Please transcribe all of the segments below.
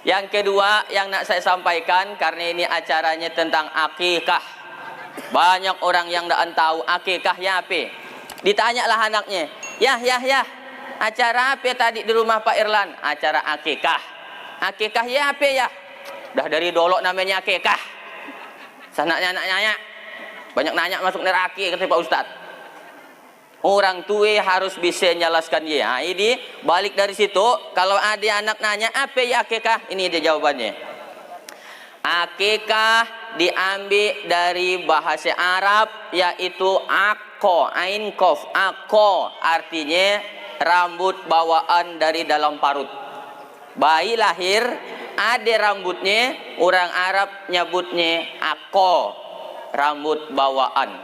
Yang kedua yang nak saya sampaikan, karena ini acaranya tentang akikah. Banyak orang yang tak tahu akikahnya apa. Ditanyalah anaknya, ya, acara apa tadi di rumah Pak Irlan? Acara akikah. Akikah ya apa ya? Dah dari dolok namanya akikah. Sana nanya, banyak nanya masuk neraka kata Pak Ustadz. Orang tua harus bisa menjelaskan ya. Ini balik dari situ, kalau ada anak nanya apa ya akikah, ini dia jawabannya. Akikah diambil dari bahasa Arab, yaitu akko, ain kof, akko, artinya rambut bawaan dari dalam parut. Bayi lahir ada rambutnya, orang Arab nyebutnya akko, rambut bawaan.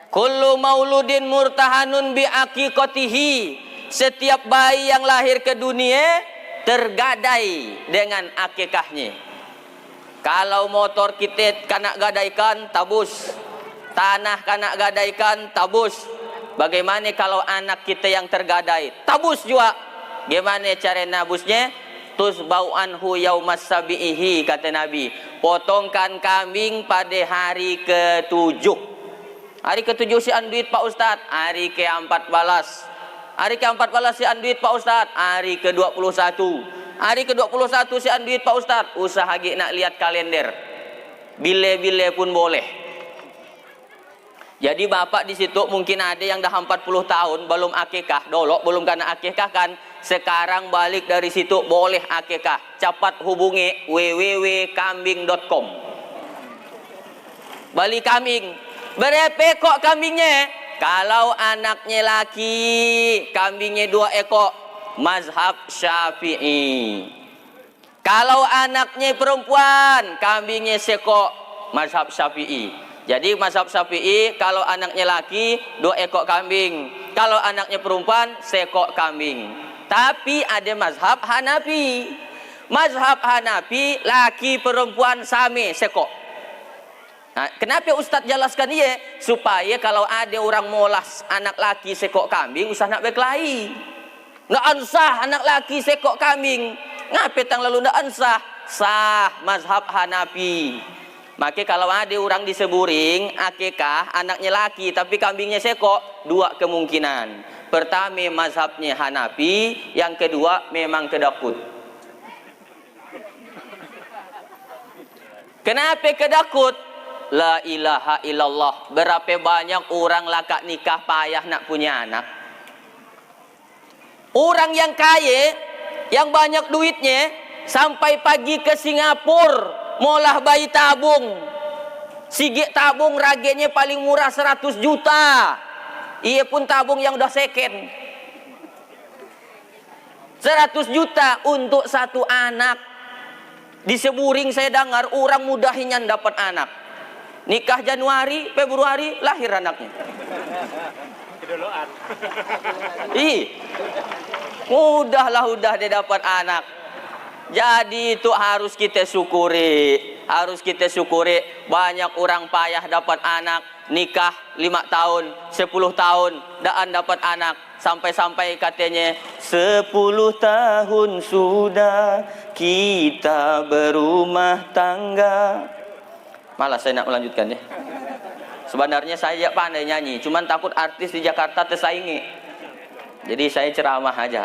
Kullu mauludin murtahanun bi aqiqatihi, setiap bayi yang lahir ke dunia tergadai dengan akikahnya. Kalau motor kita kanak gadaikan tabus, tanah kanak gadaikan tabus. Bagaimana kalau anak kita yang tergadai? Tabus juga. Gimana cara nabusnya? Tusbau anhu yaumas sabihi, kata Nabi. Potongkan kambing pada hari ke-7. Hari ke-7 si anduit Pak Ustadz, hari ke-14. Hari ke-14 si anduit Pak Ustadz, hari ke-21. Hari ke-21 si anduit Pak Ustadz, usah lagi nak lihat kalender. Bile-bile pun boleh. Jadi bapak di situ mungkin ada yang dah 40 tahun belum akikah, dolok belum kena akikah kan. Sekarang balik dari situ boleh akikah. Cepat hubungi www.kambing.com. Beli kambing. Berapa ekor kambingnya? Kalau anaknya laki, kambingnya 2 ekor, mazhab Syafi'i. Kalau anaknya perempuan, kambingnya sekok, mazhab Syafi'i. Jadi mazhab Syafi'i, kalau anaknya laki 2 ekor kambing, kalau anaknya perempuan sekok kambing. Tapi ada mazhab Hanafi. Mazhab Hanafi, laki perempuan sama sekok. Nah, kenapa Ustadz jelaskan dia? Supaya kalau ada orang molas anak laki sekok kambing, usah nak berkelahi. Nak ansah anak laki sekok kambing. Ngapa tang lalu nak ansah? Sah mazhab Hanafi. Maka kalau ada orang di Seburing akikah anaknya laki tapi kambingnya sekok, 2 kemungkinan. Pertama mazhabnya Hanafi, yang kedua memang kedakut. Kenapa kedakut? La ilaha illallah. Berapa banyak orang lakak nikah payah nak punya anak. Orang yang kaya, yang banyak duitnya, sampai pagi ke Singapura molah bayi tabung. Sigit tabung ragenya paling murah 100 juta. Ia pun tabung yang udah second. 100 juta untuk satu anak. Di Seburing saya dengar orang mudahinya dapat anak. Nikah Januari, Februari, lahir anaknya. Udah dia dapat anak. Jadi itu harus kita syukuri. Harus kita syukuri. Banyak orang payah dapat anak. Nikah 5 tahun, 10 tahun, daan dapat anak. Sampai-sampai katanya 10 tahun sudah kita berumah tangga. Malah saya nak melanjutkan ya. Sebenarnya saya pandai nyanyi, cuman takut artis di Jakarta tersaingi. Jadi saya ceramah aja.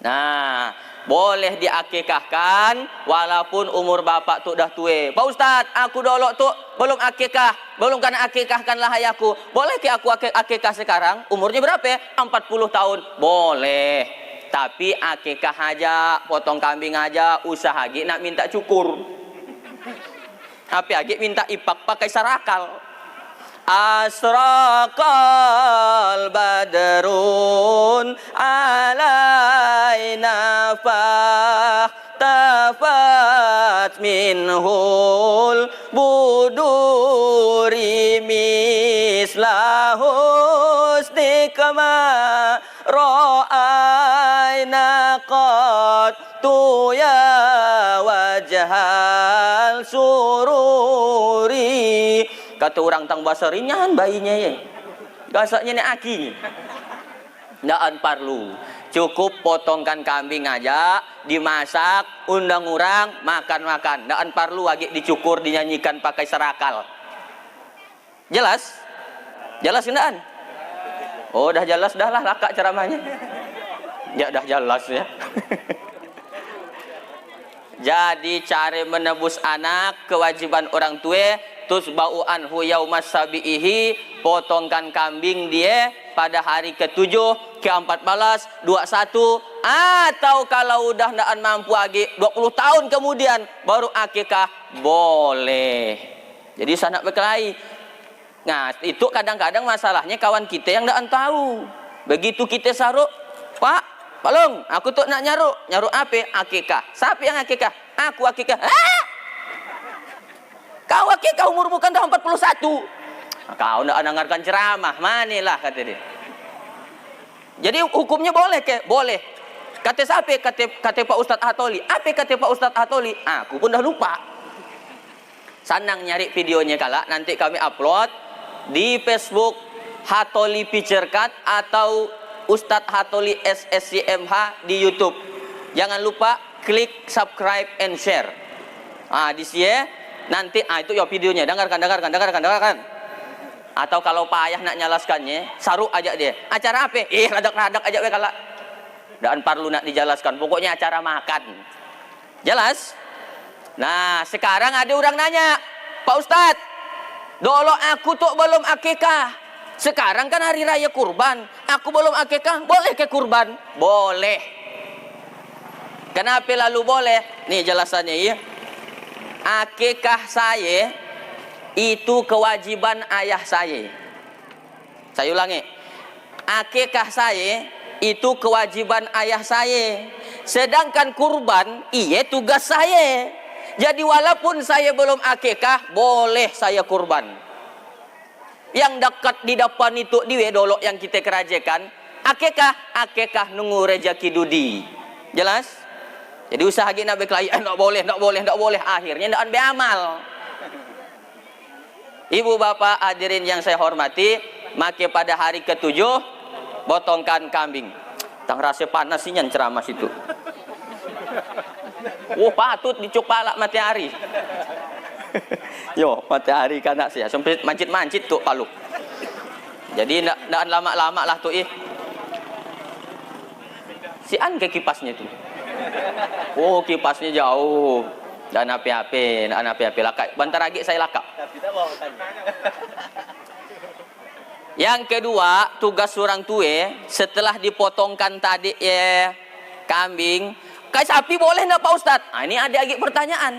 Nah, boleh diakikahkan walaupun umur bapak tu dah tua. Pak Ustadz, aku dolok tu belum akikah, belum kena akikahkanlah ayahku. Boleh ke aku akikah sekarang? Umurnya berapa? 40 tahun. Boleh. Tapi akikah aja, potong kambing aja, usaha lagi nak minta cukur. Tapi lagi minta ipak pakai sarakal. Asraqal badrun alaina fahtafat minhul buduri mislahu istikama ra'aina qattu ya wajhal sururi. Kata orang tang bahasa ringan bayinya ya. Gasaknya ni aki. Ndaan parlu. Cukup potongkan kambing aja, dimasak, undang orang, makan-makan. Nggak perlu lagi dicukur, dinyanyikan pakai serakal. Jelas? Jelas kendaan? Oh, dah jelas dah lah lakak ceramahnya. Ya dah jelas ya. Jadi cara menebus anak, kewajiban orang tua, tusba'u anhu yaumas sabi'ihi, potongkan kambing dia pada hari ke-7, ke-14, 21, atau kalau udah ndak mampu lagi 20 tahun kemudian baru akikah boleh. Jadi sanak berkelahi. Nah, itu kadang-kadang masalahnya kawan kita yang ndak tahu. Begitu kita saruk, Pak, Palung, aku tuh nak nyaruk apa? Akikah. Siapa yang akikah? Aku akikah. Ah! Kau akikah umur bukan dah 41. Kau nak dengarkan ceramah, manilah kata dia. Jadi hukumnya boleh ke? Boleh. Kata siapa? Kata Pak Ustadz Hatoli. Apa kata Pak Ustadz Hatoli? Aku pun dah lupa. Senang nyari videonya kala, nanti kami upload di Facebook Hatoli Picture Cut atau Ustadz Hatoli SSCMH di YouTube. Jangan lupa klik subscribe and share. Di sini nanti itu ya videonya. Dengarkan. Atau kalau Pak Ayah nak nyalaskannya, saruk aja dia. Acara apa? Radak-radak aja we kala. Dan perlu nak dijelaskan. Pokoknya acara makan. Jelas? Nah, sekarang ada orang nanya, Pak Ustadz, dulu aku tuh belum akikah. Sekarang kan hari raya kurban, aku belum akikah, boleh ke kurban? Boleh. Kenapa lalu boleh? Nih jelasannya ya. Akikah saya itu kewajiban ayah saya. Saya ulangi. Akikah saya itu kewajiban ayah saya. Sedangkan kurban, iya tugas saya. Jadi walaupun saya belum akikah, boleh saya kurban. Yang dekat di depan itu dia dolok yang kita kerajakan, akikah nunggu rezeki dudi. Jelas? Jadi usaha kita nak berkelahi, nak boleh. Akhirnya nak beramal. Ibu bapak hadirin yang saya hormati, maka pada hari ke-7 potongkan kambing. Tang rasa panas sih nyan ceramah situ. Patut dicuk palak matahari. Yo, matahari kanak saya sampai mancit tuh palu. Jadi ndak lama-lama lah tuh Si an ke kipasnya tuh. Oh, kipasnya jauh. Dan api-api lakak. Bentar lagi saya lakak. Yang kedua, tugas orang tua setelah dipotongkan tadi kambing, kayak sapi boleh enggak Pak Ustadz? Ini ada lagi pertanyaan.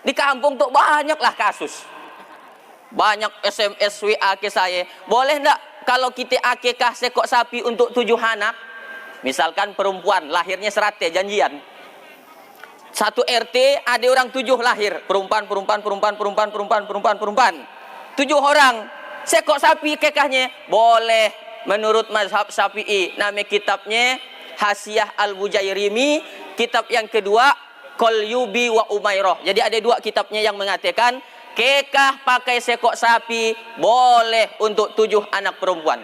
Di kampung tuh banyaklah kasus. Banyak SMS WA ke saya. Boleh enggak kalau kita akikah sekok sapi untuk 7 anak? Misalkan perempuan, lahirnya serate, janjian. Satu RT ada orang 7 lahir. Perempuan. 7 orang. Sekok sapi kekahnya? Boleh. Menurut mazhab Syafi'i. Nama kitabnya Hasyiah Al-Bujairimi. Kitab yang kedua Qalyubi wa Umairah. Jadi ada 2 kitabnya yang mengatakan kekah pakai sekok sapi boleh untuk 7 anak perempuan.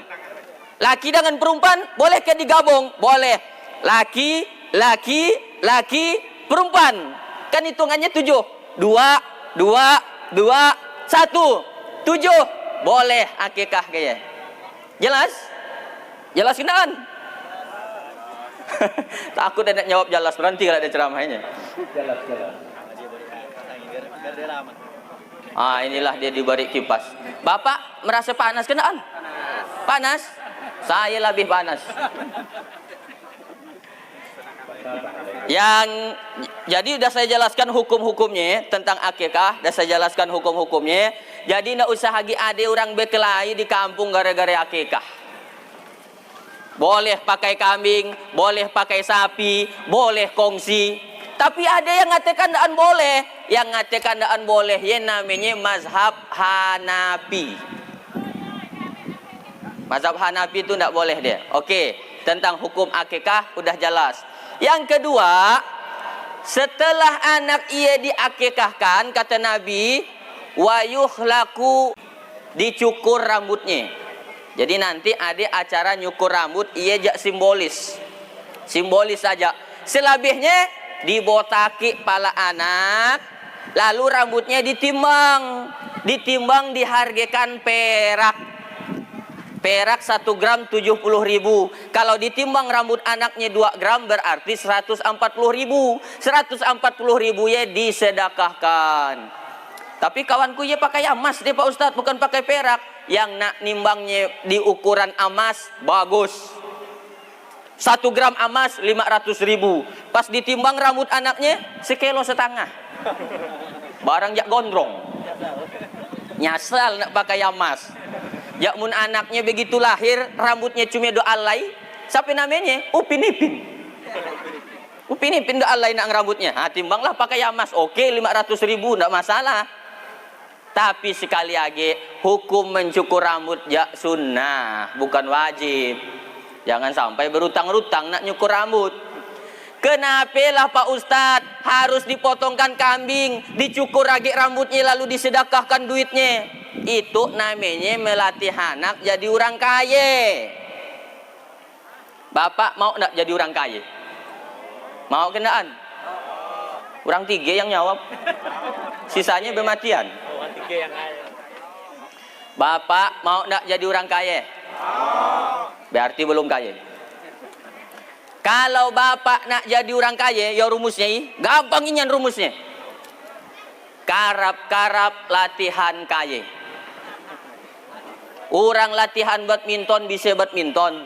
Laki dengan perempuan boleh ke digabung? Boleh. Laki, perempuan. Kan hitungannya 7. 2, 1. 7. Boleh akikah kayaknya. Jelas? Jelas kenaan? Takut ada jawab jelas, berhenti kalau ada ceramahnya. Jelas. Inilah dia diberi kipas. Bapak merasa panas kenaan? Panas? Saya lebih panas. Jadi udah saya jelaskan hukum-hukumnya tentang akikah, udah saya jelaskan hukum-hukumnya. Jadi ndak usah lagi ada orang berkelahi di kampung gara-gara akikah. Boleh pakai kambing, boleh pakai sapi, boleh kongsi. Tapi ada yang ngatakan ndak boleh. Yang ngatakan ndak boleh ya namanya mazhab Hanafi. Mazhab Hanafi itu ndak boleh dia. Oke, tentang hukum akikah udah jelas. Yang kedua, setelah anak ia diakikahkan, kata Nabi, wa yuhlaku, dicukur rambutnya. Jadi nanti ada acara nyukur rambut, ia jak simbolis. Simbolis saja. Selebihnya dibotaki pala anak, lalu rambutnya ditimbang. Ditimbang dihargakan perak. Perak 1 gram 70.000. Kalau ditimbang rambut anaknya 2 gram berarti 140.000. 140.000 ya disedekahkan. Tapi kawanku ya pakai emas deh Pak Ustadz, bukan pakai perak. Yang nak nimbangnya di ukuran emas bagus. 1 gram emas 500.000. Pas ditimbang rambut anaknya 1,5 kilo. Barang jak gondrong. Nyasal nak pakai emas. Ya mun anaknya begitu lahir rambutnya cuma do alai, siapa namanya? Upin Ipin. Upin Ipin do alai nak rambutnya. Timbanglah pakai emas. Oke 500.000 enggak masalah. Tapi sekali lagi hukum mencukur rambut ya sunnah, bukan wajib. Jangan sampai berutang-utang nak nyukur rambut. Kenapa lah Pak Ustadz harus dipotongkan kambing, dicukur lagi rambutnya lalu disedekahkan duitnya? Itu namanya melatih anak jadi orang kaya. Bapak mau nak jadi orang kaya? Mau kendaan? Orang 3 yang jawab. Sisanya bermatian. Bapak mau nak jadi orang kaya? Berarti belum kaya. Kalau bapak nak jadi orang kaya, ya rumusnya gampang inyan rumusnya. Karap-karap latihan kaya. Orang latihan badminton bisa badminton.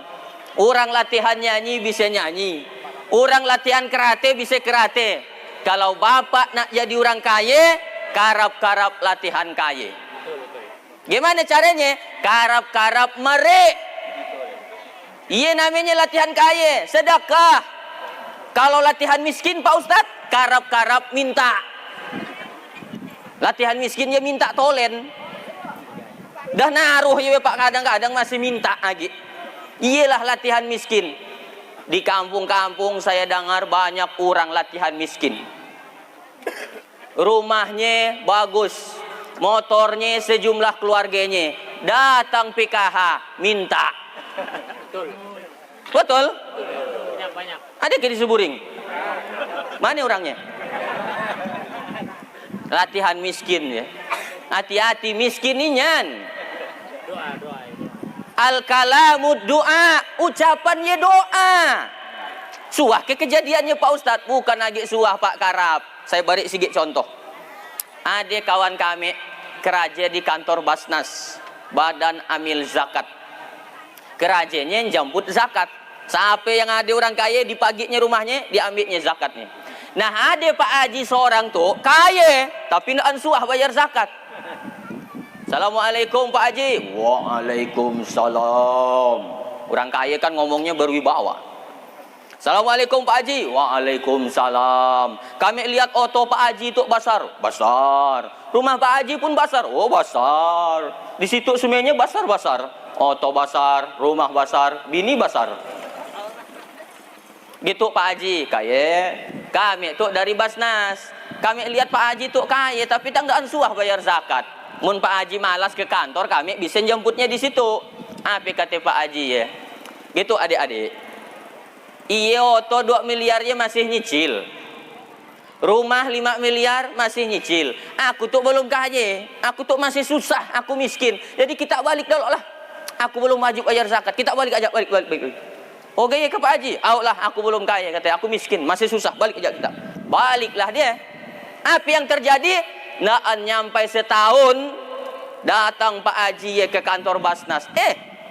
Orang latihan nyanyi bisa nyanyi. Orang latihan karate bisa karate. Kalau bapak nak jadi orang kaya, karap-karap latihan kaya. Gimana caranya? Karap-karap merik. Iya namanya latihan kaya, sedekah. Kalau latihan miskin Pak Ustadz, karap-karap minta. Latihan miskin ya minta tolen. Dah naruh ya Pak, kadang-kadang masih minta lagi. Iyalah latihan miskin. Di kampung-kampung saya dengar banyak orang latihan miskin. Rumahnya bagus, motornya sejumlah keluarganya. Datang PKH minta. Betul? Banyak. Ada ke di Suburing? Mana orangnya? Latihan miskin ya. Hati-hati miskin inyan. Doa. Al-kalamud doa, ucapannya doa. Suah ke kejadiannya Pak Ustadz, bukan lagi suah Pak Karap. Saya beri sedikit contoh. Ada kawan kami kerja di kantor Basnas, Badan Amil Zakat. Kerajanya jemput zakat. Sampai yang ada orang kaya di paginya rumahnya diambilnya zakatnya. Nah ada Pak Haji seorang tuh kaya tapi tidak ansuah bayar zakat. Assalamualaikum Pak Haji. Waalaikumsalam. Orang kaya kan ngomongnya berwibawa. Assalamualaikum Pak Haji. Waalaikumsalam. Kami lihat oto Pak Haji itu besar. Rumah Pak Haji pun besar. Oh besar. Di situ semuanya besar. Oto besar, rumah besar, bini besar. Gitu Pak Haji, kaya. Kami tuh dari Basnas. Kami lihat Pak Haji tuh kaya, tapi tak ansuah bayar zakat. Mun Pak Haji malas ke kantor, kami bisa jemputnya di situ. Apa kata Pak Haji ya? Gitu adik-adik. Iya oto 2 miliarnya masih nyicil. Rumah 5 miliar masih nyicil. Aku tuh belum kaya. Aku tuh masih susah, aku miskin. Jadi kita balik dulu lah. Aku belum wajib bayar zakat. Kita balik aja, balik. Oh gaya ke Pak Haji. Lah, aku belum kaya katanya. Aku miskin, masih susah. Balik aja kita. Baliklah dia. Apa yang terjadi? Naan nyampai setahun datang Pak Haji ya ke kantor Basnas.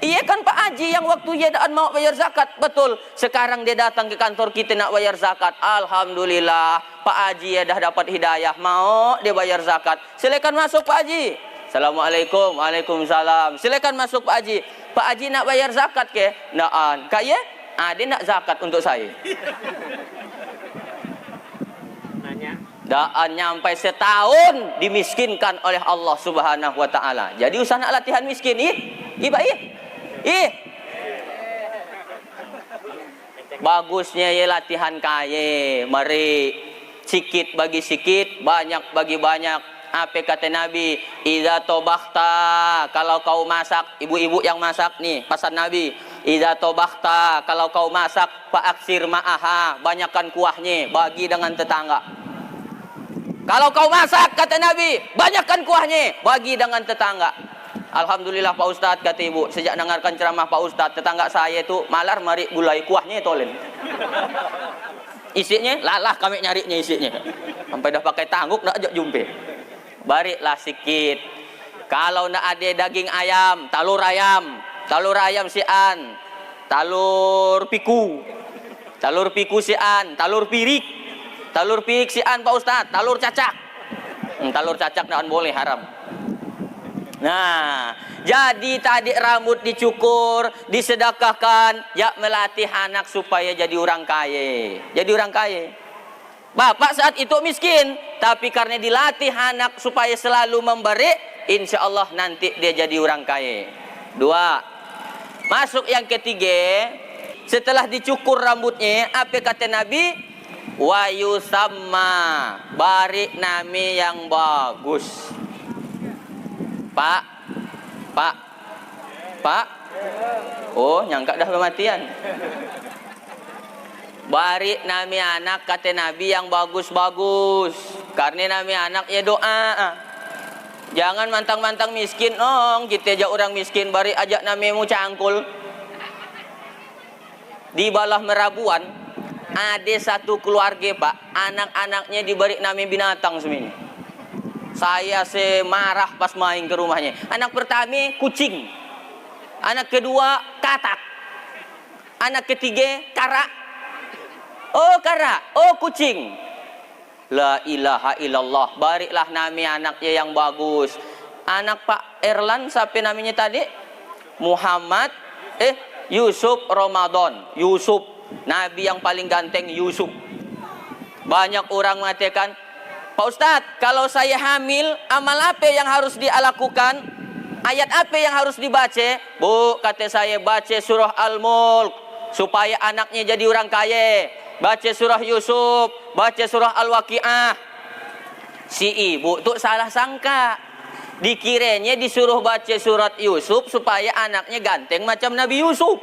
Iya kan Pak Haji yang waktu dia daan mau bayar zakat. Betul. Sekarang dia datang ke kantor kita nak bayar zakat. Alhamdulillah. Pak Haji ya dah dapat hidayah. Mau dia bayar zakat. Silakan masuk Pak Haji. Assalamualaikum. Waalaikumsalam. Silakan masuk Pak Haji. Pak Haji nak bayar zakat ke? Naan. Kaya? Ada nak zakat untuk saya? Nanya. Daan nyampai setahun dimiskinkan oleh Allah Subhanahu wa taala. Jadi usah nak latihan miskin. Bagusnya ya latihan kaya, mari sikit bagi sikit, banyak bagi banyak. Apa kata Nabi? Idza tobakhta, kalau kau masak, ibu-ibu yang masak nih, pesan Nabi. Idza tobakhta, kalau kau masak, faaksir ma'aha, banyakkan kuahnya, bagi dengan tetangga. Kalau kau masak, kata Nabi, banyakkan kuahnya, bagi dengan tetangga. Alhamdulillah Pak Ustadz, kata ibu, sejak dengarkan ceramah Pak Ustadz, tetangga saya itu malar mari gulai kuahnya tolen. Isinya, lalah kami nyarinya isinya. Sampai dah pakai tangguk, nak ajak jumpe. Bariklah sikit. Kalau nak ada daging ayam, talur ayam sian, talur piku sian, talur pirik sian Pak Ustadz, talur cacak. Talur cacak tidak boleh, haram. Nah, jadi tadi rambut dicukur, disedekahkan, ya melatih anak supaya jadi orang kaya. Jadi orang kaya. Bapak saat itu miskin, tapi karena dilatih anak supaya selalu memberi, insya Allah nanti dia jadi orang kaya. 2. Masuk yang ketiga, setelah dicukur rambutnya, apa kata Nabi? Wa yusamma, bari nami yang bagus. Pak. Oh, nyangka dah kematian. Bari nami anak, kata Nabi, yang bagus-bagus. Karena nami anak ya doa. Jangan mantang-mantang miskin, kita ajak orang miskin, bari ajak namimu cangkul. Di Balah Merabuan, ada satu keluarga Pak, anak-anaknya diberi nami binatang semini. Saya semarah pas main ke rumahnya. Anak pertama kucing, anak kedua katak, anak ketiga kara. Oh kara, oh kucing. La ilaha illallah, bariklah nami anaknya yang bagus. Anak Pak Erlan, siapa namanya tadi? Muhammad Yusuf Ramadan. Yusuf, nabi yang paling ganteng Yusuf. Banyak orang mengatakan, Pak Ustadz, kalau saya hamil, amal apa yang harus dia lakukan? Ayat apa yang harus dibaca? Bu, kata saya, baca surah Al-Mulk supaya anaknya jadi orang kaya. Baca surah Yusuf, baca surah Al-Waqi'ah. Si ibu tuh salah sangka, dikiranya disuruh baca surat Yusuf supaya anaknya ganteng macam Nabi Yusuf.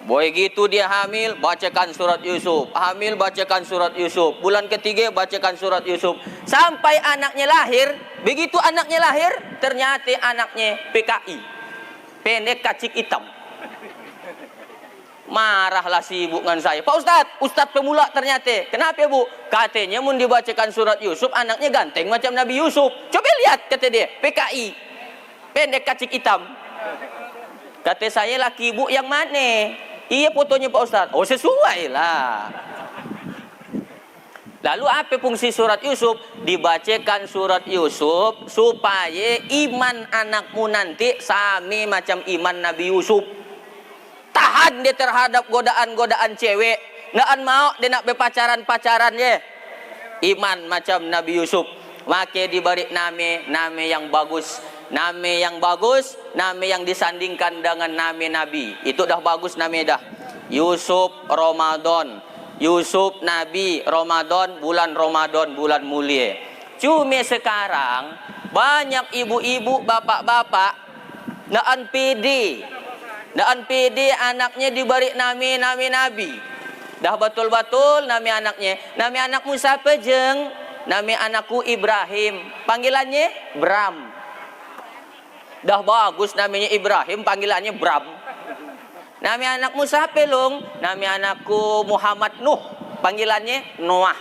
Boy gitu dia hamil, bacakan surat Yusuf. Hamil, bacakan surat Yusuf. Bulan ketiga, bacakan surat Yusuf. Sampai anaknya lahir. Begitu anaknya lahir, ternyata anaknya PKI, pendek kacik hitam. Marahlah si ibu dengan saya. Pak Ustadz pemula ternyata. Kenapa Bu? Katanya mun dibacakan surat Yusuf, anaknya ganteng macam Nabi Yusuf. Coba lihat, kata dia, PKI, pendek kacik hitam. Kata saya, laki ibu yang mana? Iya fotonya Pak Ustadz. Oh sesuai lah. Lalu apa fungsi surat Yusuf? Dibacakan surat Yusuf supaya iman anakmu nanti sami macam iman Nabi Yusuf. Tahan dia terhadap godaan-godaan cewek. Nggak mau dia nak berpacaran-pacaran ya. Iman macam Nabi Yusuf. Maka diberi nama yang bagus. Nama yang bagus, nama yang disandingkan dengan nama Nabi. Itu dah bagus namanya dah. Yusuf Ramadan. Yusuf Nabi, Ramadan, bulan mulia. Cuma sekarang banyak ibu-ibu, bapak-bapak naan pede anaknya diberi nama Nabi. Dah betul-betul nama anaknya. Nama anakmu siapa jeng? Nama anakku Ibrahim. Panggilannya Bram. Dah bagus namanya Ibrahim, panggilannya Bram. Nama anakmu siapa long? Nama anakku Muhammad Nuh. Panggilannya Noah.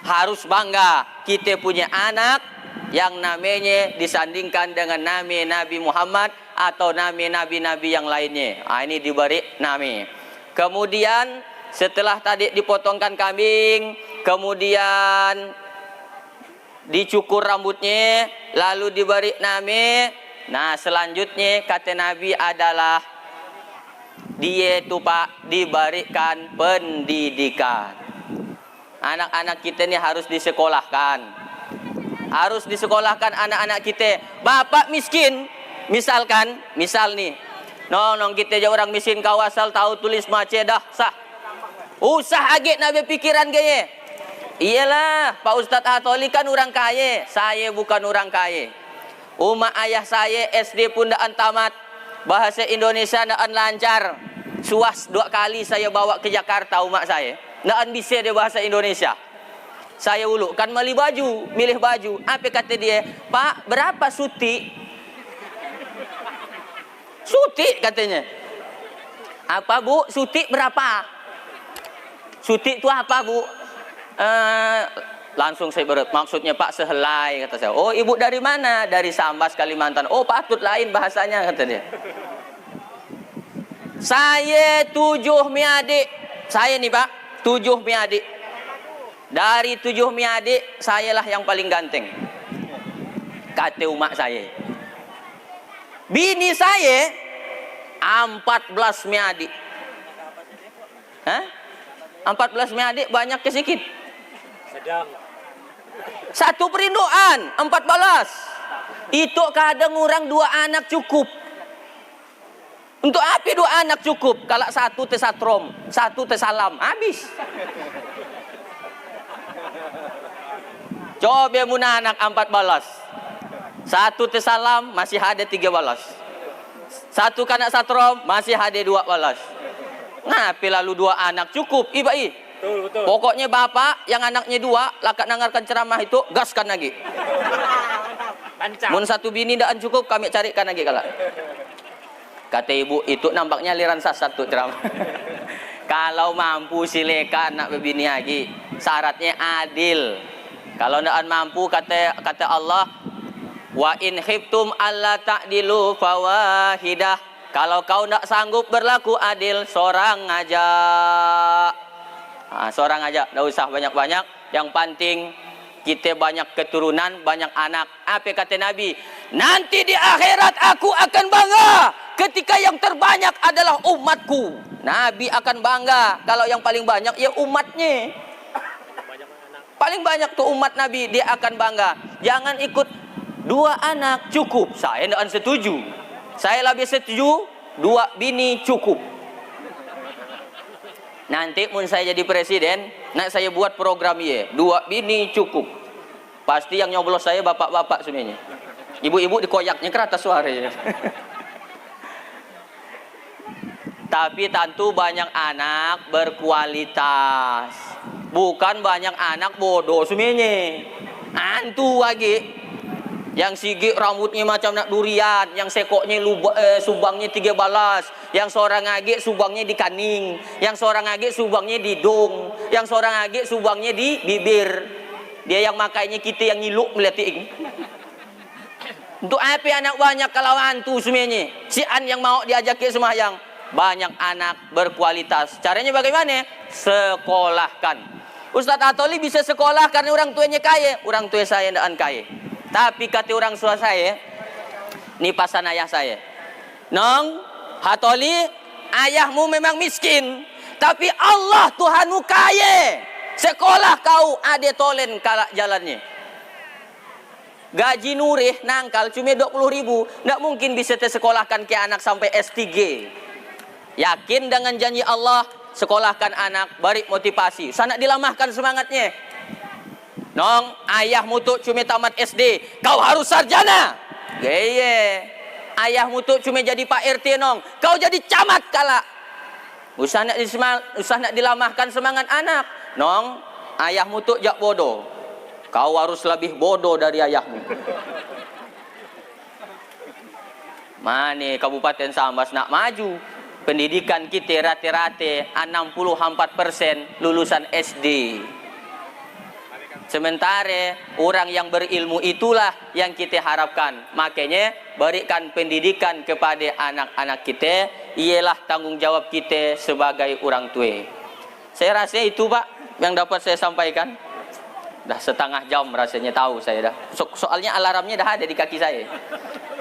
Harus bangga kita punya anak yang namanya disandingkan dengan nama Nabi Muhammad atau nama nabi-nabi yang lainnya. Ini diberi nama. Kemudian setelah tadi dipotongkan kambing, kemudian dicukur rambutnya, lalu diberi nama. Nah selanjutnya kata Nabi adalah dia itu Pak diberikan pendidikan. Anak-anak kita ini harus disekolahkan. Harus disekolahkan anak-anak kita. Bapak miskin, misalkan, misal nih, nong kita aja orang miskin kau asal tahu tulis baca dah sah. Usah agak nabi pikiran gaya. Iyalah, Pak Ustadz Hatoli kan orang kaya, saya bukan orang kaya. Umat ayah saya SD pun daan tamat. Bahasa Indonesia daan lancar. Suas 2 kali saya bawa ke Jakarta umat saya. Daan bisa dia bahasa Indonesia. Saya uluk kan milih baju. Apa kata dia? Pak, berapa suti? Suti katanya. Apa bu? Suti berapa? Suti itu apa bu? Langsung saya berat. Maksudnya Pak sehelai kata saya. Oh ibu dari mana? Dari Sambas Kalimantan. Oh patut lain bahasanya kata dia. Saya 7 adik. Saya nih Pak 7 adik. Dari 7 adik sayalah yang paling ganteng. Kata umat saya. Bini saya 14 adik. Hah? 14 adik banyak ke sedikit? Sedang. Satu perinduan 14. Itu kadang orang 2 anak cukup. Untuk apa 2 anak cukup? Kalau 1 tesatrom, 1 tesalam, habis. Coba muna anak 14. 1 tesalam masih ada 13. 1 kanak satrom masih ada 12. Ngapain lalu 2 anak cukup? Ibai. Betul. Pokoknya bapak yang anaknya 2 lakat nangarkan ceramah itu gaskan lagi. Mun 1 bini daan cukup kami carikan lagi kala. Kata ibu itu nampaknya aliran sesat tuh ceramah. Kalau mampu silakan nak berbini lagi. Syaratnya adil. Kalau ndak mampu kata Allah, wa in khiftum alla ta'dilu fawahidah. Kalau kau ndak sanggup berlaku adil, seorang aja. Seorang aja, ndak usah banyak-banyak. Yang penting kita banyak keturunan, banyak anak. Apa kata Nabi? Nanti di akhirat aku akan bangga ketika yang terbanyak adalah umatku. Nabi akan bangga kalau yang paling banyak ya umatnya. Paling banyak tuh umat Nabi, dia akan bangga. Jangan ikut 2 anak cukup. Saya tidak setuju. Saya lebih setuju 2 bini cukup. Nanti mun saya jadi presiden, nak saya buat program ya 2 bini cukup. Pasti yang nyoblos saya bapak-bapak semuanya. Ibu-ibu dikoyaknya ke atas suaranya. Tapi tentu banyak anak berkualitas. Bukan banyak anak bodoh semuanya. Antu lagi. Yang sigi rambutnya macam nak durian, yang sekoknya subangnya 3 balas, yang seorang lagi subangnya di kaning, yang seorang lagi subangnya di dong, yang seorang lagi subangnya di bibir. Dia yang makainya kita yang ngiluk melihatin. Untuk apa anak banyak kalau antu semuanya? Si an yang mau diajak ke semayang. Banyak anak berkualitas. Caranya bagaimana? Sekolahkan. Ustadz Atoli bisa sekolah karena orang tuanya kaya. Orang tua saya tidak kaya. Tapi kata orang tua saya, ini pasan ayah saya. Nong, Hatoli, ayahmu memang miskin. Tapi Allah Tuhanmu kaya. Sekolah kau ade tolen kalak jalannya. Gaji Nurih nangkal cuma 20.000. Tidak mungkin bisa tersekolahkan ke anak sampai S3. Yakin dengan janji Allah, sekolahkan anak, beri motivasi. Sana dilamahkan semangatnya. Nong, ayahmu tuh cuma tamat SD, kau harus sarjana. Geye. Ayahmu tuh cuma jadi Pak RT nong, kau jadi camat kala. Usah nak dilamahkan semangat anak. Nong, ayahmu tuh jak bodoh. Kau harus lebih bodoh dari ayahmu. Mana Kabupaten Sambas nak maju? Pendidikan kita rata-rata 64% lulusan SD. Sementara orang yang berilmu itulah yang kita harapkan. Makanya berikan pendidikan kepada anak-anak kita. Ialah tanggung jawab kita sebagai orang tua. Saya rasa itu Pak yang dapat saya sampaikan. Dah setengah jam rasanya tahu saya dah. Soalnya alarmnya dah ada di kaki saya.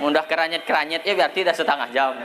Mudah keranyet-keranyet ya berarti dah setengah jam.